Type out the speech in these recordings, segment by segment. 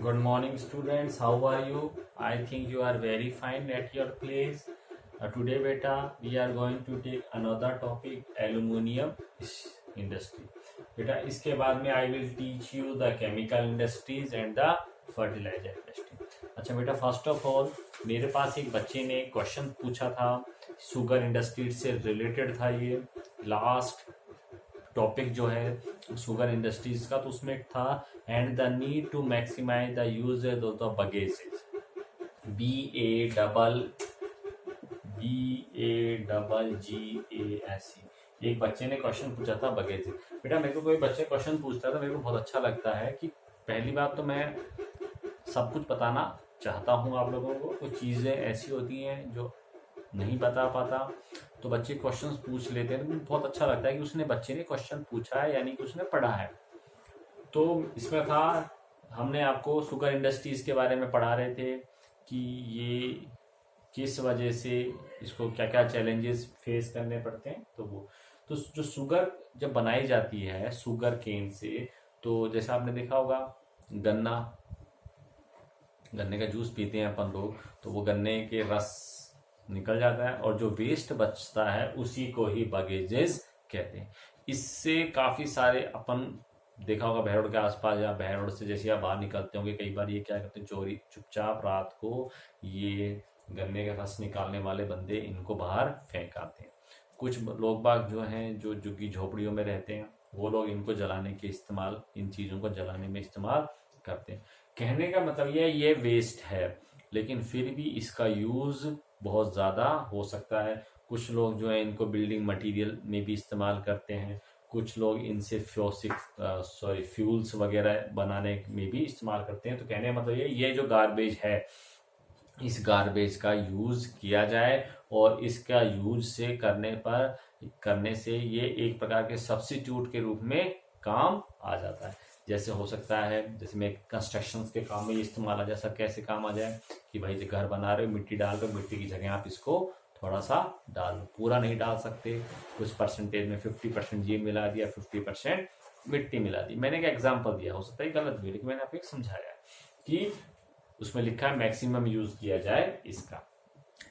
Good morning, students. How are you? I think you are very fine at your place. Today, beta, we are going to take another topic, aluminium industry. बेटा इसके बाद में I will teach you the chemical industries and the fertilizer industry. अच्छा बेटा, first of all मेरे पास एक बच्चे ने क्वेश्चन पूछा था, शुगर इंडस्ट्री से रिलेटेड था ये लास्ट टॉपिक जो है शुगर इंडस्ट्रीज का, तो उसमें था and the need to maximise the usage of the bagasses, BAGGASE। एक बच्चे ने क्वेश्चन पूछा था बगेजेस। बेटा मेरे को कोई बच्चे क्वेश्चन पूछता है तो मेरे को बहुत अच्छा लगता है कि पहली बात तो मैं सब कुछ बताना चाहता हूँ आप लोगों को। कुछ चीज़ें ऐसी होती हैं जो नहीं बता पाता तो बच्चे क्वेश्चंस पूछ लेते हैं, तो मुझे बहुत अच्छा लगता है कि उसने बच्चे ने क्वेश्चन पूछा है, यानी कि उसने पढ़ा है। तो इसमें था, हमने आपको शुगर इंडस्ट्रीज के बारे में पढ़ा रहे थे कि ये किस वजह से इसको क्या क्या चैलेंजेस फेस करने पड़ते हैं। तो जो शुगर जब बनाई जाती है शुगर केन से, तो जैसा आपने देखा होगा गन्ने का जूस पीते हैं अपन लोग, तो वो गन्ने के रस निकल जाता है और जो वेस्ट बचता है उसी को ही बगेजेस कहते हैं। इससे काफ़ी सारे अपन देखा होगा बहरोड के आसपास या बहरोड से जैसे आप बाहर निकलते होंगे, कई बार ये क्या करते हैं, चोरी चुपचाप रात को ये गन्ने का रस निकालने वाले बंदे इनको बाहर फेंक आते हैं। कुछ लोग बाग जो हैं जो झुग्गी झोपड़ियों में रहते हैं, वो लोग इनको जलाने के इस्तेमाल, इन चीज़ों को जलाने में इस्तेमाल करते हैं। कहने का मतलब ये वेस्ट है, लेकिन फिर भी इसका यूज़ बहुत ज़्यादा हो सकता है। कुछ लोग जो है इनको बिल्डिंग मटेरियल में भी इस्तेमाल करते हैं, कुछ लोग इनसे फ्यूल्स वगैरह बनाने में भी इस्तेमाल करते हैं। तो कहने का मतलब ये जो गार्बेज है, इस गार्बेज का यूज़ किया जाए और इसका यूज से करने से ये एक प्रकार के सब्स्टिट्यूट के रूप में काम आ जाता है। जैसे हो सकता है, जैसे मैं कंस्ट्रक्शन के काम में ये इस्तेमाल आ जाए। सब कैसे काम आ जाए कि भाई घर बना रहे हो, मिट्टी डाल रहे हो, मिट्टी की जगह आप इसको थोड़ा सा डाल लो, पूरा नहीं डाल सकते, कुछ परसेंटेज में 50% ये मिला दिया, 50% मिट्टी मिला दी। मैंने एक एग्जाम्पल दिया, हो सकता है गलत भी, लेकिन मैंने आपको एक समझाया कि उसमें लिखा है मैक्सिमम यूज किया जाए इसका।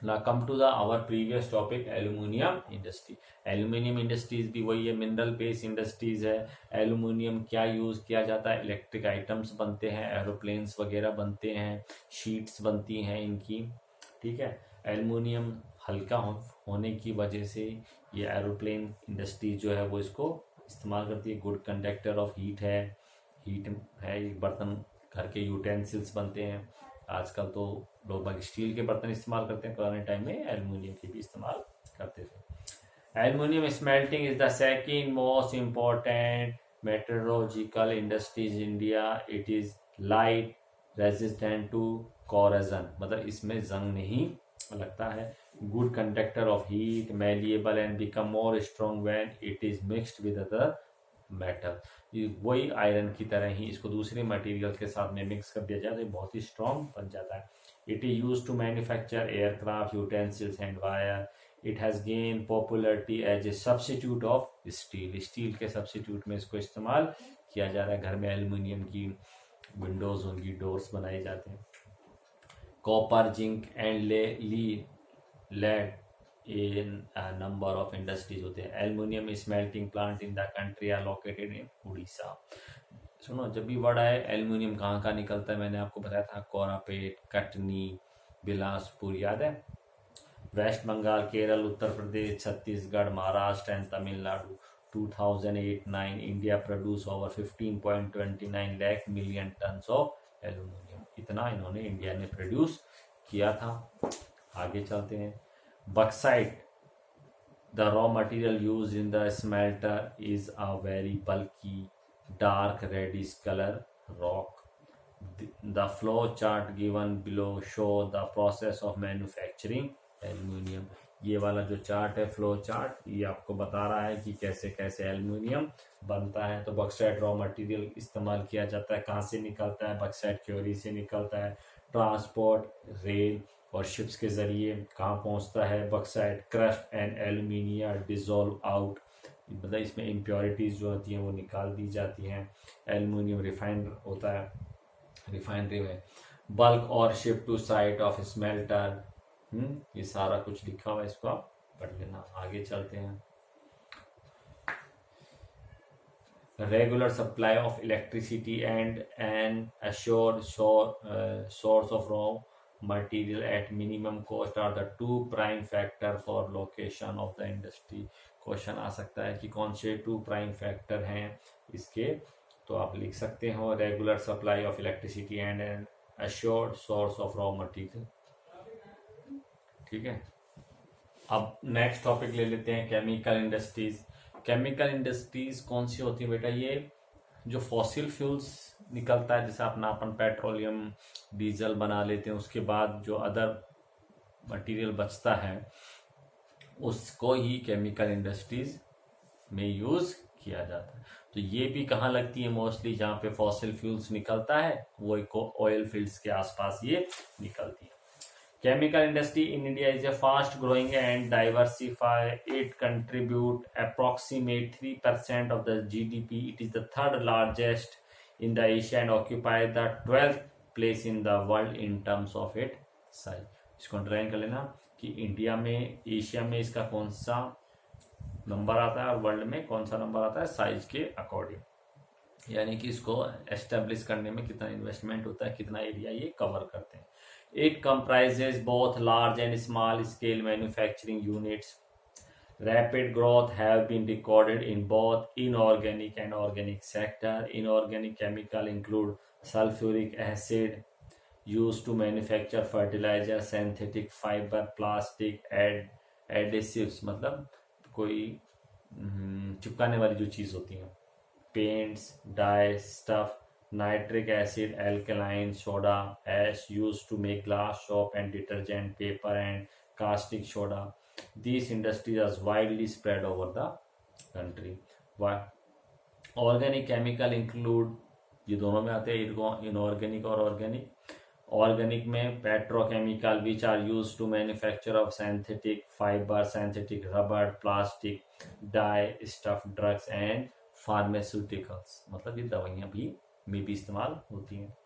Now come to the our previous topic, aluminium industry. Aluminium industries भी वही है, मिनरल बेस्ड इंडस्ट्रीज है। एल्यूमिनियम क्या यूज किया जाता है, इलेक्ट्रिक आइटम्स बनते हैं, एरोप्लेन्स वगैरह बनते हैं, शीट्स बनती हैं इनकी, ठीक है। एल्यूमिनियम हल्का होने की वजह से ये एरोप्लेन इंडस्ट्री जो है वो इसको इस्तेमाल करती है। गुड कंडक्टर ऑफ हीट है, बर्तन, घर के यूटेंसिल्स बनते हैं। आजकल तो लोग बाग स्टील के बर्तन इस्तेमाल करते हैं, पुराने टाइम में एल्यूमिनियम के भी इस्तेमाल करते थे। Aluminium smelting is the second most important metallurgical industries India. It is light, resistant to corrosion, मतलब इसमें जंग नहीं लगता है। Good conductor of heat, malleable and become more strong when it is mixed with other metal. वही iron की तरह ही इसको दूसरे मटेरियल के साथ में मिक्स कर दिया जाए तो बहुत ही स्ट्रॉन्ग बन जाता है। It is use to manufacture aircraft, utensils and wire. It has gain popularity as a substitute of steel. Steel के सब्सिट्यूट में इसको इस्तेमाल किया जा रहा है। घर में एल्यूमिनियम की विंडोज होंगी, डोर्स बनाए जाते हैं। Copper, zinc and lead in a number of industries होते हैं। Aluminium smelting plant in the country are located in Orissa. सुनो, जब भी वर्ड आए एल्यूमिनियम कहाँ का निकलता है, मैंने आपको बताया था कोरापेट, कटनी, बिलासपुर, याद है। West Bengal, Kerala, Uttar Pradesh, Chhattisgarh, Maharashtra and Tamil Nadu. 2008-9 India produce over 15.29 lakh million tons of aluminium. इतना इन्होंने इंडिया ने प्रोड्यूस किया था। आगे चलते हैं। Bauxite, the raw material used in the smelter, is a very bulky, dark reddish color rock. The flow chart given below show the process of manufacturing aluminium. ये वाला जो चार्ट है, फ्लो चार्ट, ये आपको बता रहा है कि कैसे कैसे एल्यूमिनियम बनता है। तो बॉक्साइट रॉ मटेरियल इस्तेमाल किया जाता है। कहाँ से निकलता है, बॉक्साइट क्योरी से निकलता है। ट्रांसपोर्ट, रेल और शिप्स के जरिए कहाँ पहुँचता है। Bauxite crushed and alumina dissolve out, मतलब इसमें इम्प्योरिटीज़ जो होती हैं वो निकाल दी जाती हैं। एल्यूमिनियम रिफाइंड होता है। रिफाइनरी में, बल्क और ship to site of smelter, ये सारा कुछ लिखा हुआ है, इसको आप पढ़ लेना। आगे चलते हैं। Regular supply of electricity and an assured source of raw material at minimum cost are the two prime factor for location of the industry। Question आ सकता है कि कौन से टू प्राइम फैक्टर हैं इसके, तो आप लिख सकते हो regular supply of electricity and an assured source of raw material. ठीक है, अब नेक्स्ट टॉपिक ले लेते हैं, केमिकल इंडस्ट्रीज। केमिकल इंडस्ट्रीज कौन सी होती है बेटा? ये जो फॉसिल फ्यूल्स निकलता है, जैसे अपना अपन पेट्रोलियम डीजल बना लेते हैं, उसके बाद जो अदर मटेरियल बचता है उसको ही केमिकल इंडस्ट्रीज में यूज किया जाता है। तो ये भी कहाँ लगती है? मोस्टली जहाँ पे फॉसिल फ्यूल्स निकलता है वो ऑयल फील्ड्स के आसपास ये निकलती है। Chemical industry in India is a fast growing and diversified. It contribute approximate 3% of the GDP. It is the third largest in the Asia and occupy the 12th place in the world in terms of its size। इसको underline कर लेना कि India में, Asia में इसका कौन सा number आता है और वर्ल्ड में कौन सा नंबर आता है साइज के अकॉर्डिंग, यानी कि इसको एस्टेब्लिश करने में कितना इन्वेस्टमेंट होता है, कितना एरिया ये कवर करते हैं। It comprises both large and small scale manufacturing units. Rapid growth have been recorded in both inorganic and organic sector. Inorganic chemical include sulfuric acid used to manufacture fertilizer, synthetic fiber, plastic, adhesives मतलब कोई चिपकाने वाली जो चीज़ होती है, paints, dye, stuff, nitric acid, alkaline soda, ash used to make glass, soap and detergent, paper and caustic soda. These industries are widely spread over the country. Organic chemical include, ये दोनों में आते हैं, inorganic और organic। Organic में petrochemical which are used to manufacture of synthetic fiber, synthetic rubber, plastic, dye, stuff, drugs and pharmaceuticals, मतलब ये दवाइयाँ भी में भी इस्तेमाल होती हैं।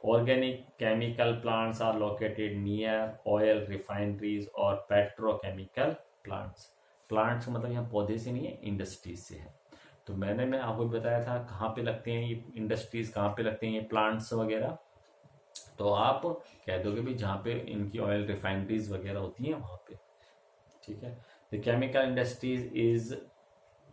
Organic chemical plants are located near oil refineries और पेट्रोकेमिकल प्लांट्स। प्लांट्स मतलब यहाँ पौधे से नहीं है, इंडस्ट्रीज से है। तो मैं आपको बताया था कहाँ पे लगते हैं ये इंडस्ट्रीज, कहाँ पे लगते हैं ये प्लांट्स वगैरह, तो आप कह दोगे भी जहाँ पे इनकी ऑयल रिफाइनरीज वगैरह होती हैं वहाँ पे। ठीक है, the chemical industries is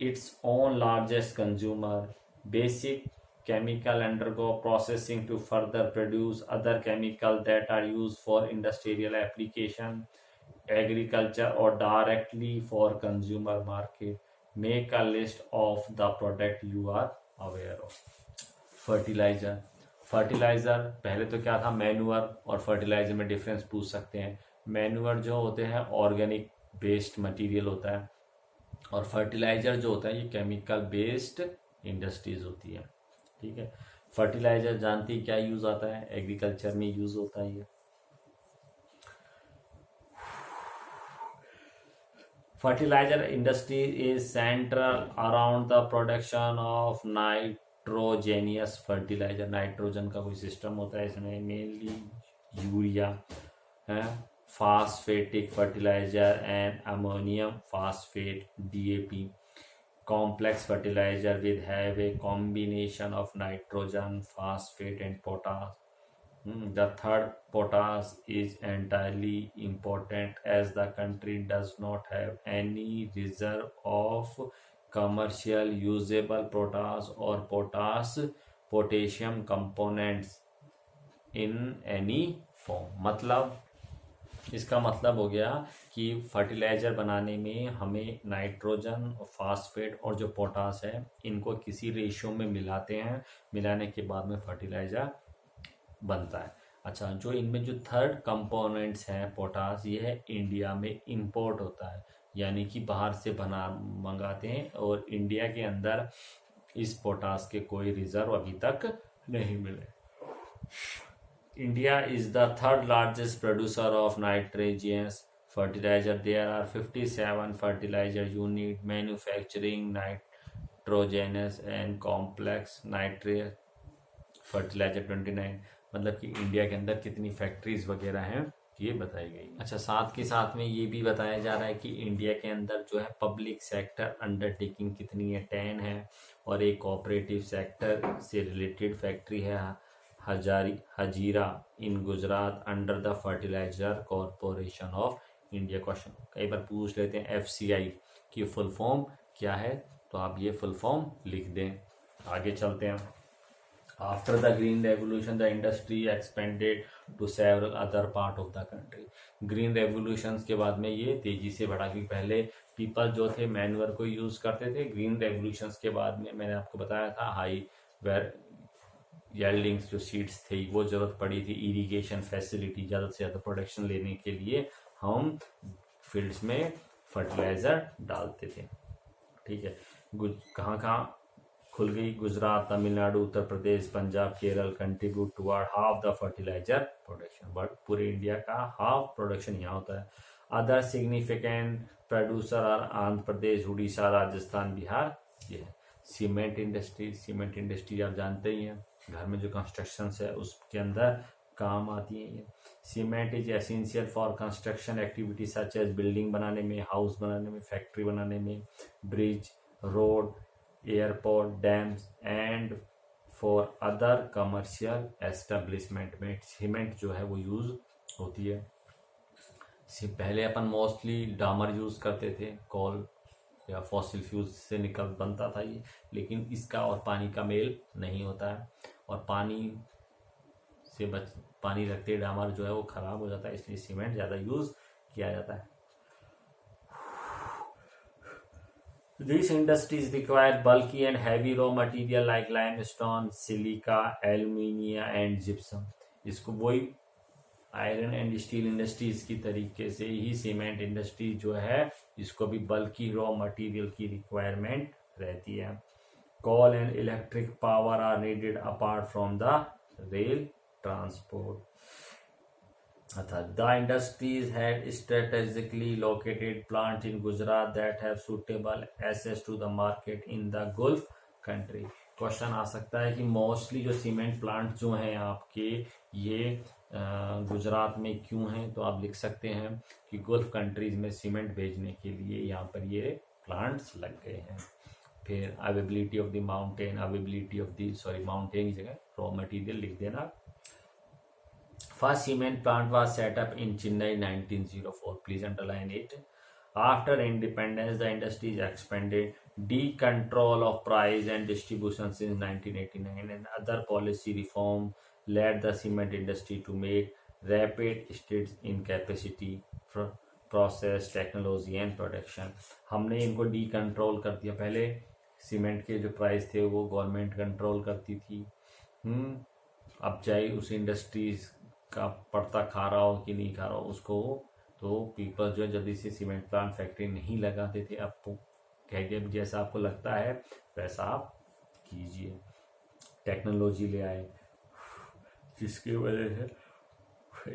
its own largest consumer. Basic chemical undergo processing to further produce other chemical that are used for industrial application, agriculture or directly for consumer market। Make a list of the product you are aware of। Fertiliser, fertiliser पहले तो क्या था, manure और fertiliser में difference पूछ सकते हैं। Manure जो होते हैं ऑर्गेनिक बेस्ड मटेरियल होता है, और फर्टिलाइजर जो होता है ये केमिकल बेस्ड इंडस्ट्रीज होती है। ठीक है, फर्टिलाइजर जानती क्या यूज आता है, एग्रीकल्चर में यूज होता है ये। Fertiliser industry is central around the production of nitrogenous fertiliser. Nitrogen का कोई सिस्टम होता है इसमें, मेनली यूरिया है, phosphatic fertiliser and ammonium phosphate DAP। Complex fertilizer with have a combination of nitrogen, phosphate and potash। The third, potash, is entirely important as the country does not have any reserve of commercial usable potash or potassium components in any form। मतलब इसका मतलब हो गया कि fertiliser बनाने में हमें nitrogen, phosphate और जो पोटास है इनको किसी रेशियो में मिलाते हैं, मिलाने के बाद में फर्टिलाइजर बनता है। अच्छा, जो इनमें जो थर्ड कंपोनेंट्स हैं पोटास, ये है इंडिया में इंपोर्ट होता है, यानी कि बाहर से मंगाते हैं, और इंडिया के अंदर इस पोटास के कोई रिजर्व अभी तक नहीं मिले। India is the third largest producer of nitrogenous fertilizer। There are 57 fertilizer units manufacturing nitrogenous and complex nitrate fertilizer 29। मतलब कि इंडिया के अंदर कितनी फैक्ट्रीज वगैरह हैं ये बताई गई। अच्छा, साथ के साथ में ये भी बताया जा रहा है कि इंडिया के अंदर जो है पब्लिक सेक्टर अंडरटेकिंग कितनी है, 10 है, और एक कोऑपरेटिव सेक्टर से रिलेटेड फैक्ट्री है Hazira in Gujarat under the Fertilizer Corporation of India. Question कई बार पूछ लेते हैं FCI की फुल फॉर्म क्या है, तो आप ये फुल फॉर्म लिख दें। आगे चलते हैं। After the green revolution the industry expanded to several other part of the country. Green revolution के बाद में ये तेजी से बढ़ा, क्योंकि पहले पीपल जो थे मैनुअर को यूज करते थे। ग्रीन रेवोल्यूशन के बाद में मैंने आपको बताया था हाई वेर येल्डिंग्स जो सीड्स थे वो जरूरत पड़ी थी, इरिगेशन फैसिलिटी, ज़्यादा से ज़्यादा प्रोडक्शन लेने के लिए हम फील्ड्स में फर्टिलाइजर डालते थे। ठीक है, कहाँ कहाँ खुल गई? Gujarat, Tamil Nadu, Uttar Pradesh, Punjab, Kerala contribute toward half the fertiliser production, but पूरे इंडिया का हाफ प्रोडक्शन यहाँ होता है। अदर सिग्निफिकेंट प्रोड्यूसर और आंध्र प्रदेश, उड़ीसा, राजस्थान, बिहार। ये है सीमेंट इंडस्ट्री। सीमेंट इंडस्ट्री आप जानते ही हैं, घर में जो कंस्ट्रक्शन है उसके अंदर काम आती है ये। Cement is essential for construction activity such as building बनाने में, हाउस बनाने में, फैक्ट्री बनाने में, bridge, road, airport, dams and for other commercial establishment में सीमेंट जो है वो यूज होती है। पहले अपन मोस्टली डामर यूज करते थे, कोल या फॉसिल फ्यूल से निकल बनता था ये, लेकिन इसका और पानी का मेल नहीं होता है, और पानी रखते डामर जो है वो खराब हो जाता है, इसलिए सीमेंट ज़्यादा यूज किया जाता है। These industries require bulky and heavy raw material like limestone, silica, alumina and gypsum. इसको वही आयरन एंड स्टील इंडस्ट्रीज की तरीके से ही सीमेंट इंडस्ट्री जो है इसको भी बल्कि रॉ मटेरियल की रिक्वायरमेंट रहती है। Coal and electric power are needed apart from the rail transport. The industries had strategically located plants in Gujarat that have suitable access to the market in the Gulf country. Question आ सकता है कि mostly जो cement plant जो हैं आपके ये गुजरात में क्यों हैं, तो आप लिख सकते हैं कि गल्फ कंट्रीज में सीमेंट भेजने के लिए यहाँ पर ये प्लांट्स लग गए हैं। फिर availability of the mountain, availability of the mountain की जगह रॉ मटेरियल लिख देना। First cement plant was set up in Chennai 1904. Please underline it. After independence, the industry is expanded. Decontrol of price and distribution since 1989 and other policy reform led the cement industry to make rapid strides in capacity, process, technology and production. हमने इनको decontrol कर दिया। पहले cement के जो price थे वो government control करती थी। अब चाहे उस इंडस्ट्रीज का पड़ता खा रहा हो कि नहीं खा रहा हो उसको, तो पीपल जो जल्दी से सीमेंट प्लांट फैक्ट्री नहीं लगाते थे। आपको कह दिया जैसा आपको लगता है वैसा आप कीजिए। टेक्नोलॉजी ले आए जिसकी वजह से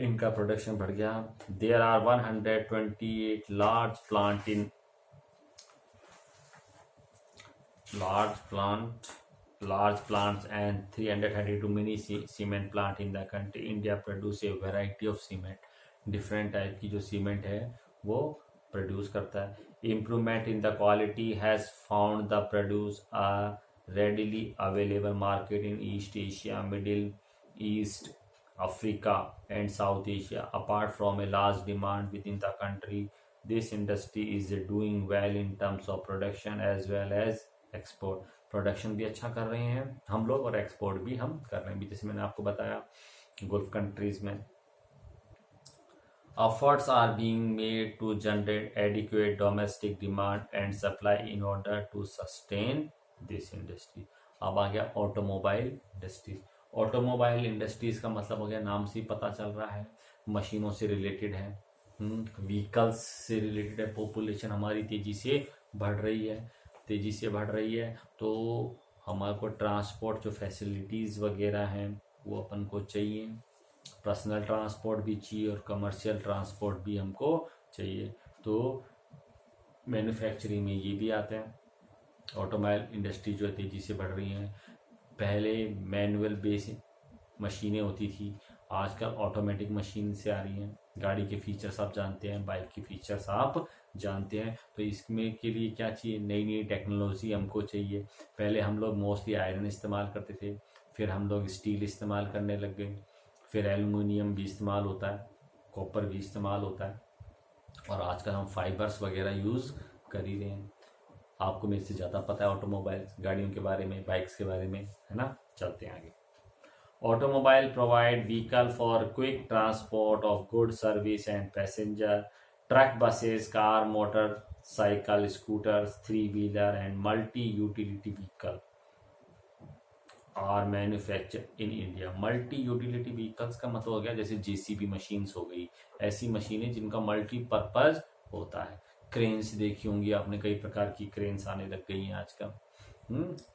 इनका प्रोडक्शन बढ़ गया। There are 128 large plants and 332 mini cement plant in the country. India produce a variety of cement. Different type की जो सीमेंट है वो प्रोड्यूस करता है। Improvement in the quality has found the produce a readily available market in East Asia, Middle East, Africa and South Asia. Apart from a large demand within the country, this industry is doing well in terms of production as well as export. Production भी अच्छा कर रहे हैं हम लोग और export भी हम कर रहे हैं भी, जैसे मैंने आपको बताया गल्फ कंट्रीज में। Efforts are being made to generate adequate domestic demand and supply in order to sustain this industry. अब आ गया ऑटोमोबाइल इंडस्ट्रीज। ऑटोमोबाइल इंडस्ट्रीज का मतलब हो गया, नाम से ही पता चल रहा है मशीनों से रिलेटेड है, व्हीकल्स से रिलेटेड है। पॉपुलेशन हमारी तेजी से बढ़ रही है, तो हमारे को ट्रांसपोर्ट जो फैसिलिटीज़ वगैरह हैं वो अपन को चाहिए। पर्सनल ट्रांसपोर्ट भी चाहिए और कमर्शियल ट्रांसपोर्ट भी हमको चाहिए, तो मैन्युफैक्चरिंग में ये भी आते हैं। ऑटोमोबाइल इंडस्ट्री जो तेज़ी से बढ़ रही है। पहले मैनुअल बेस मशीनें होती थी, आजकल ऑटोमेटिक मशीन से आ रही हैं। गाड़ी के फीचर्स आप जानते हैं, बाइक के फीचर्स आप जानते हैं। तो इसमें के लिए क्या चाहिए, नई नई टेक्नोलॉजी हमको चाहिए। पहले हम लोग मोस्टली आयरन इस्तेमाल करते थे, फिर हम लोग स्टील इस्तेमाल करने लग गए, फिर एल्युमिनियम भी इस्तेमाल होता है, कॉपर भी इस्तेमाल होता है, और आजकल हम फाइबर्स वगैरह यूज़ कर ही रहे हैं। आपको मेरे से ज़्यादा पता है ऑटोमोबाइल्स, गाड़ियों के बारे में, बाइक्स के बारे में, है ना। चलते हैं आगे। Automobile provide vehicle for quick transport of good service and passenger. Truck, buses, car, motorcycle, scooters, 3 wheeler and multi utility vehicle are manufacture in India. Multi utility vehicles का मतलब हो गया जैसे जेसीबी मशीन्स हो गई, ऐसी मशीनें जिनका मल्टीपर्पज होता है। क्रेन्स देखी होंगी आपने, कई प्रकार की क्रेन्स आने लग गई हैं आजकल।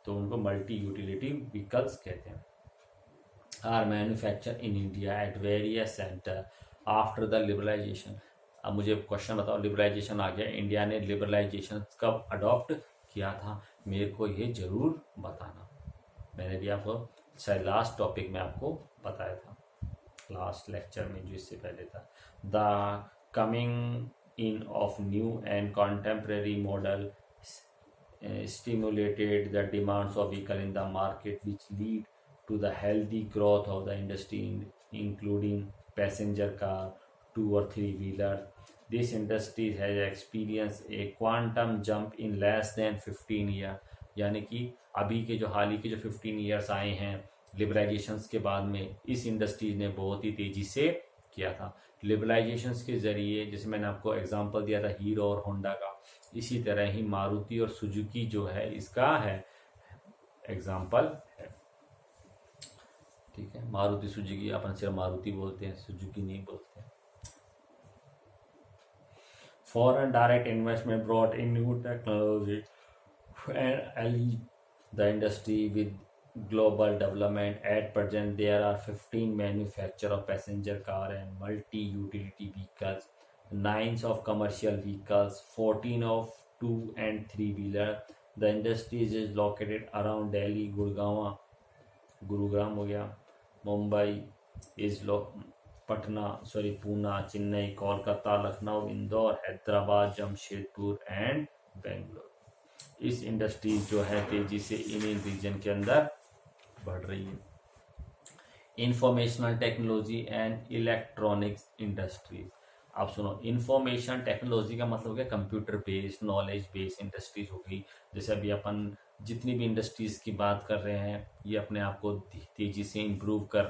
तो उनको मल्टी यूटिलिटी व्हीकल्स कहते हैं। Are manufacture in India at various centre after the liberalisation. अब मुझे क्वेश्चन बताओ, लिबरलाइजेशन आ गया, इंडिया ने लिबरलाइजेशन कब अडॉप्ट किया था, मेरे को ये जरूर बताना। मैंने भी आपको शायद लास्ट टॉपिक में आपको बताया था, लास्ट लेक्चर में जो इससे पहले था। The coming in of new and contemporary model stimulated the demands of vehicle in the market, which lead to the healthy growth of the industry, including passenger car, 2 or 3 wheeler. This industry has experienced a quantum jump in less than 15 years. यानी कि अभी के जो हाल ही के जो 15 years आए हैं लिबरलाइजेशंस के बाद में, इस इंडस्ट्री ने बहुत ही तेजी से किया था। लिबरलाइजेशंस के जरिए, जैसे मैंने आपको एग्जांपल दिया था हीरो और होंडा का, इसी तरह ही मारुति और सुजुकी जो है इसका है एग्जाम्पल है। ठीक है, मारुति सुजुकी, अपन सिर्फ मारुति बोलते हैं, सुजुकी नहीं बोलते हैं। Foreign direct investment brought in new technology and lead the industry with global development. At present, there are 15 manufacturers of passenger car and multi-utility vehicles, 9 of commercial vehicles, 14 of 2 and 3-wheeler. The industry is located around Delhi, Gurugram हो गया, Mumbai Poona, Chennai, Kolkata, Lucknow, Indore, Hyderabad, Jamshedpur and Bangalore. इस industries जो है तेजी से इन reason के अंदर बढ़ रही है। Informational technology and electronics industries. आप सुनो, इंफॉर्मेशन टेक्नोलॉजी का मतलब है computer based, knowledge based industries हो गई। जैसे अभी अपन जितनी भी इंडस्ट्रीज की बात कर रहे हैं, ये अपने आप को तेजी से इम्प्रूव कर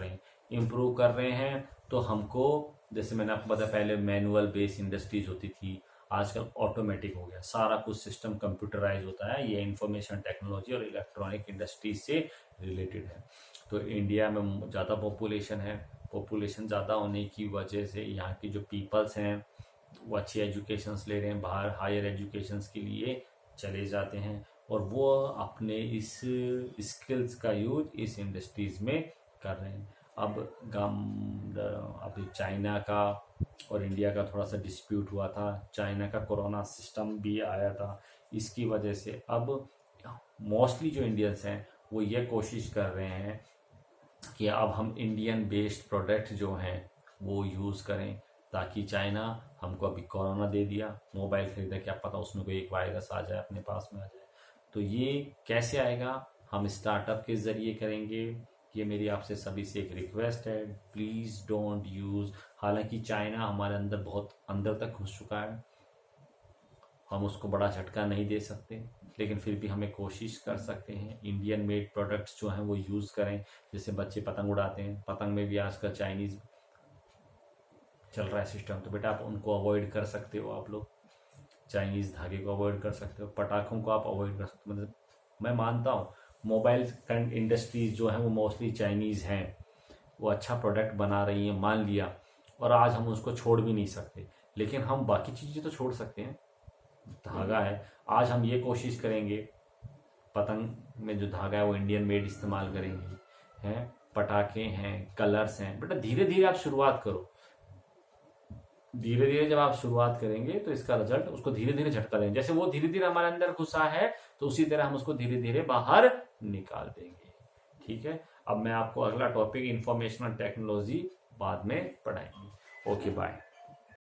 रहे हैं। तो हमको, जैसे मैंने आपको बताया पहले मैनुअल बेस्ड इंडस्ट्रीज होती थी, आजकल ऑटोमेटिक हो गया, सारा कुछ सिस्टम कंप्यूटराइज होता है। ये इंफॉर्मेशन टेक्नोलॉजी और इलेक्ट्रॉनिक इंडस्ट्रीज से रिलेटेड है। तो इंडिया में ज़्यादा पॉपुलेशन है, पॉपुलेशन ज़्यादा होने की वजह से यहाँ की जो पीपल्स हैं वो अच्छी एजुकेशंस ले रहे हैं, बाहर हायर एजुकेशंस के लिए चले जाते हैं, और वो अपने इस स्किल्स का यूज इस इंडस्ट्रीज में कर रहे हैं। अभी चाइना का और इंडिया का थोड़ा सा डिस्प्यूट हुआ था, चाइना का कोरोना सिस्टम भी आया था, इसकी वजह से अब मोस्टली जो इंडियंस हैं वो ये कोशिश कर रहे हैं कि अब हम इंडियन बेस्ड प्रोडक्ट जो हैं वो यूज़ करें, ताकि चाइना हमको अभी कोरोना दे दिया, मोबाइल खरीदा, क्या पता उसमें कोई एक वायरस आ जाए, अपने पास में आ जाए। तो ये कैसे आएगा, हम स्टार्टअप के ज़रिए करेंगे। ये मेरी आपसे सभी से एक रिक्वेस्ट है, प्लीज़ डोंट यूज़। हालांकि चाइना हमारे अंदर बहुत अंदर तक घुस चुका है, हम उसको बड़ा झटका नहीं दे सकते, लेकिन फिर भी हमें कोशिश कर सकते हैं इंडियन मेड प्रोडक्ट्स जो हैं वो यूज़ करें। जैसे बच्चे पतंग उड़ाते हैं, पतंग में भी आजकल चाइनीज़ चल रहा है सिस्टम, तो बेटा आप उनको अवॉइड कर सकते हो, आप लोग चाइनीज़ धागे को अवॉइड कर सकते हो, पटाखों को आप अवॉइड कर सकते हो। मतलब मैं मानता हूँ मोबाइल इंडस्ट्रीज जो हैं वो मोस्टली चाइनीज़ हैं, वो अच्छा प्रोडक्ट बना रही हैं, मान लिया, और आज हम उसको छोड़ भी नहीं सकते, लेकिन हम बाकी चीज़ें तो छोड़ सकते हैं। धागा है, आज हम ये कोशिश करेंगे पतंग में जो धागा है वो इंडियन मेड इस्तेमाल करेंगे, हैं पटाखे हैं, कलर्स हैं। बेटा धीरे धीरे आप शुरुआत करो, धीरे धीरे जब आप शुरुआत करेंगे तो इसका रिजल्ट, उसको धीरे धीरे झटका देंगे। जैसे वो धीरे धीरे हमारे अंदर घुसा है, तो उसी तरह हम उसको धीरे धीरे बाहर निकाल देंगे। ठीक है, अब मैं आपको अगला टॉपिक इंफॉर्मेशनल टेक्नोलॉजी बाद में पढ़ाएंगे। Okay bye.